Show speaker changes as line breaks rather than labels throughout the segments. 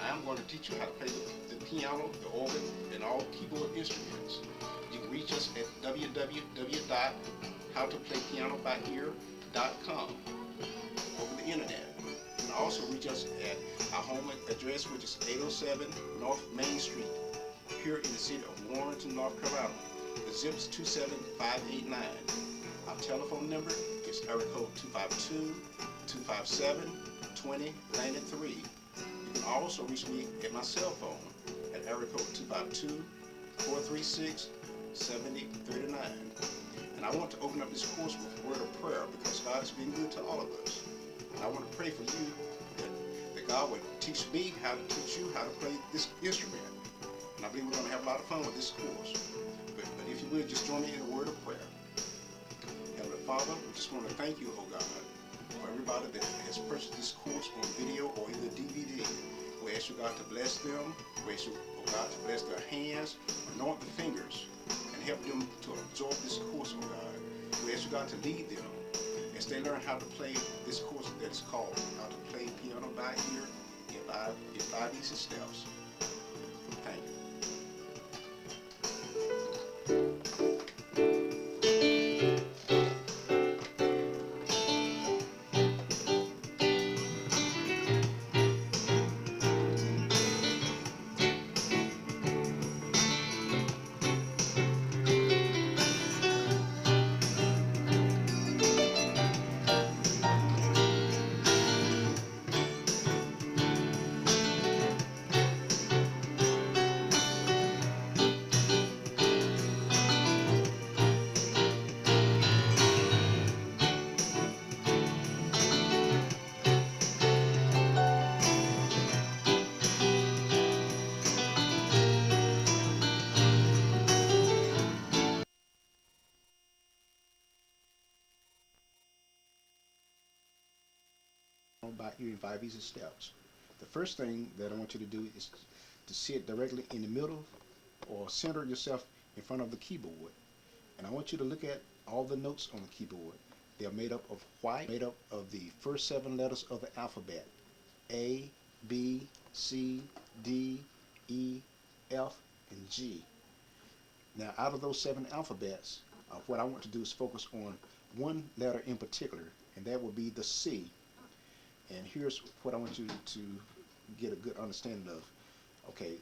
I am going to teach you how to play the piano, the organ, and all keyboard instruments. You can reach us at www.howtoplaypianobyear.com over the internet. You can also reach us at our home address, which is 807 North Main Street, here in the city of Warrenton, North Carolina. The zip is 27589. Our telephone number is area code 252-257-2093. You can also reach me at my cell phone at area code 252-436-7039. And I want to open up this course with a word of prayer because God has been good to all of us. And I want to pray for you that God would teach me how to teach you how to play this instrument. And I believe we're going to have a lot of fun with this course. But if you will, just join me in a word of prayer. Heavenly Father, we just want to thank you, oh God, for everybody that has purchased this course on video or either DVD. We ask you, God, to bless them. We ask you, oh God, to bless their hands, anoint the fingers, and help them to absorb this course, oh God. We ask you, God, to lead them as they learn how to play this course that is called How to Play Piano by Ear in 5 easy steps. Thank you. By ear in 5 easy steps. The first thing that I want you to do is to sit directly in the middle or center yourself in front of the keyboard. And I want you to look at all the notes on the keyboard. They are made up of white, made up of the first 7 letters of the alphabet. A, B, C, D, E, F, and G. Now out of those 7 alphabets, what I want to do is focus on one letter in particular, and that will be the C. And here's what I want you to get a good understanding of. Okay,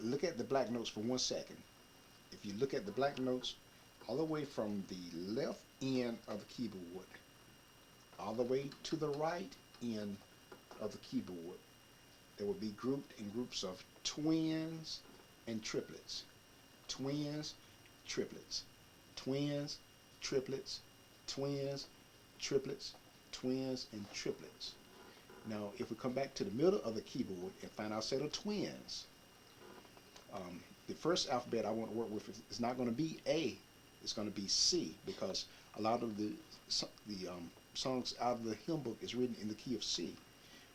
look at the black notes for 1 second. If you look at the black notes all the way from the left end of the keyboard all the way to the right end of the keyboard, they will be grouped in groups of twins and triplets. Twins, triplets. Twins, triplets. Twins, triplets. Twins, and triplets. Now, if we come back to the middle of the keyboard and find our set of twins, the first alphabet I want to work with is not going to be A, it's going to be C, because a lot of the songs out of the hymn book is written in the key of C.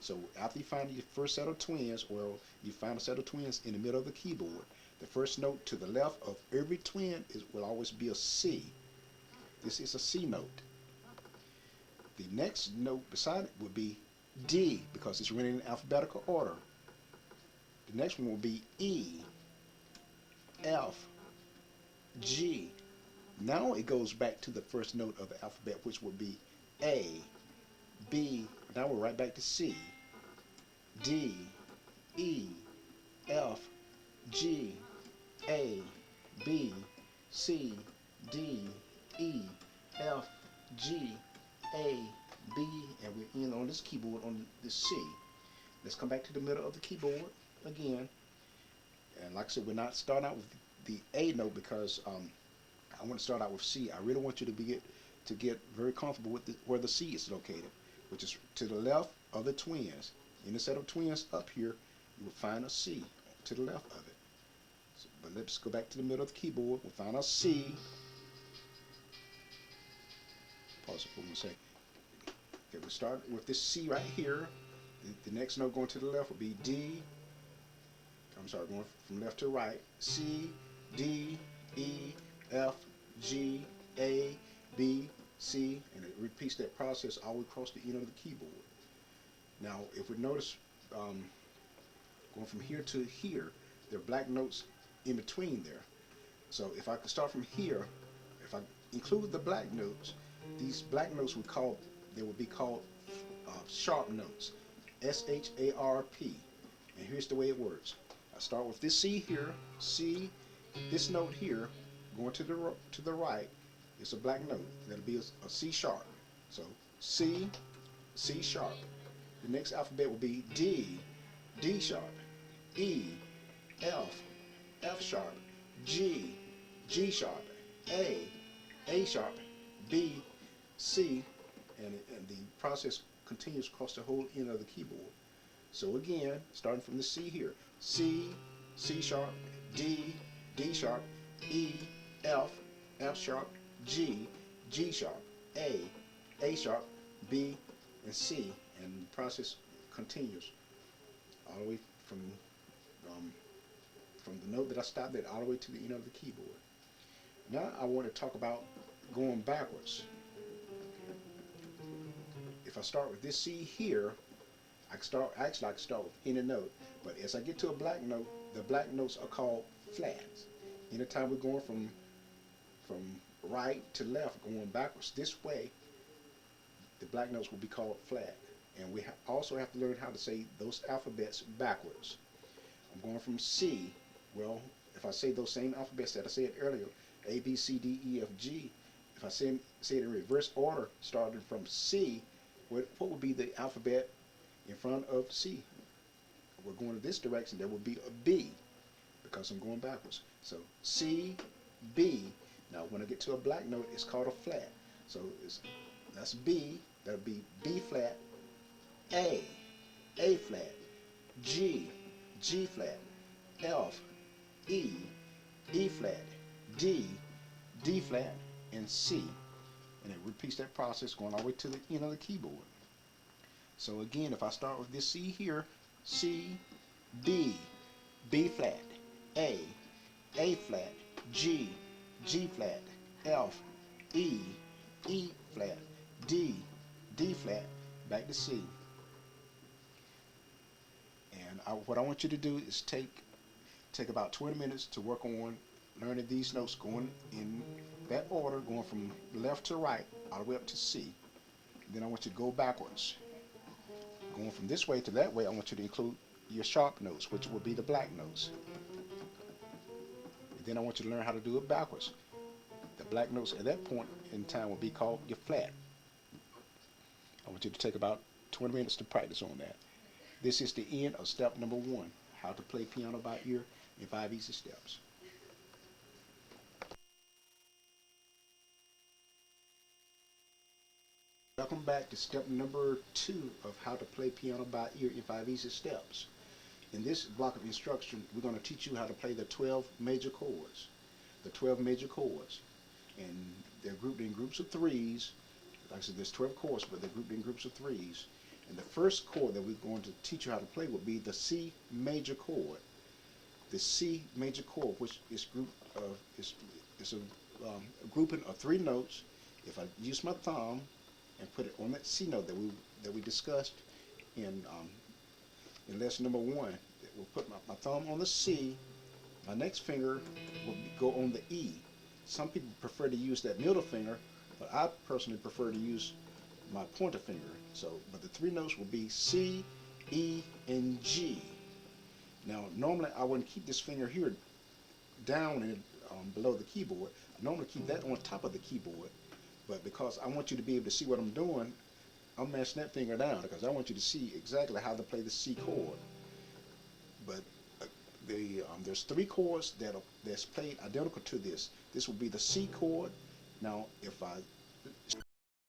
So after you find your first set of twins, or you find a set of twins in the middle of the keyboard, the first note to the left of every twin will always be a C. This is a C note. The next note beside it would be D, because it's written in alphabetical order. The next one will be E, F, G. Now it goes back to the first note of the alphabet, which will be A, B. Now we're right back to C, D, E, F, G, A, B, C, D, E, F, G, A, B, and we're in on this keyboard on this C. Let's come back to the middle of the keyboard again. And like I said, we're not starting out with the A note because I want to start out with C. I really want you to get very comfortable with where the C is located, which is to the left of the twins. In the set of twins up here, you will find a C to the left of it. So, but let's go back to the middle of the keyboard. We'll find a C. Pause it for 1 second. Okay, we'll start with this C right here. The next note going to the left will be D. I'm sorry, going from left to right. C, D, E, F, G, A, B, C, and it repeats that process all the way across the end of the keyboard. Now, if we notice Going from here to here, there are black notes in between there. So if I could start from here, if I include the black notes, these black notes would be called sharp notes, S-H-A-R-P. And here's the way it works. I start with this C here, C, this note here, going to the right, is a black note. That'll be a C sharp. So C, C sharp. The next alphabet will be D, D sharp, E, F, F sharp, G, G sharp, A sharp, B, C, and the process continues across the whole end of the keyboard. So again, starting from the C here, C, C sharp, D, D sharp, E, F, F sharp, G, G sharp, A sharp, B, and C, and the process continues all the way from the note that I stopped at all the way to the end of the keyboard. Now I want to talk about going backwards. If I start with this C here, I can start with any note, but as I get to a black note, the black notes are called flats. Anytime we're going from right to left, going backwards this way, the black notes will be called flat. And we also have to learn how to say those alphabets backwards. I'm going from C. Well, if I say those same alphabets that I said earlier, A, B, C, D, E, F, G, if I say it in reverse order, starting from C, what would be the alphabet in front of C? We're going to this direction, there would be a B, because I'm going backwards. So C, B. Now when I get to a black note, it's called a flat. So that's B, that'll be B flat, A flat, G, G flat, F, E flat, D flat, and C. And it repeats that process going all the way to the end of the keyboard. So again, if I start with this C here, C, B, B flat, A flat, G flat, F, E flat, D flat, back to C. And what I want you to do is take about 20 minutes to work on learning these notes, going in that order, going from left to right, all the way up to C. Then I want you to go backwards. Going from this way to that way, I want you to include your sharp notes, which will be the black notes. And then I want you to learn how to do it backwards. The black notes at that point in time will be called your flat. I want you to take about 20 minutes to practice on that. This is the end of step number 1, how to play piano by ear in 5 easy steps. Welcome back to step number 2 of how to play piano by ear in 5 easy steps. In this block of instruction, we're going to teach you how to play the 12 major chords. The 12 major chords. And they're grouped in groups of 3s. Like I said, there's 12 chords, but they're grouped in groups of 3s. And the first chord that we're going to teach you how to play will be the C major chord. The C major chord, which is a grouping of 3 notes. If I use my thumb and put it on that C note that we discussed in lesson number 1, we'll put my thumb on the C. My next finger will go on the E. Some people prefer to use that middle finger, but I personally prefer to use my pointer finger. But the 3 notes will be C, E, and G. Now, normally I wouldn't keep this finger here down and below the keyboard. I normally keep that on top of the keyboard, but because I want you to be able to see what I'm doing, I'm mashing that finger down because I want you to see exactly how to play the C chord. But there's 3 chords that's played identical to this. This will be the C chord. Now, if I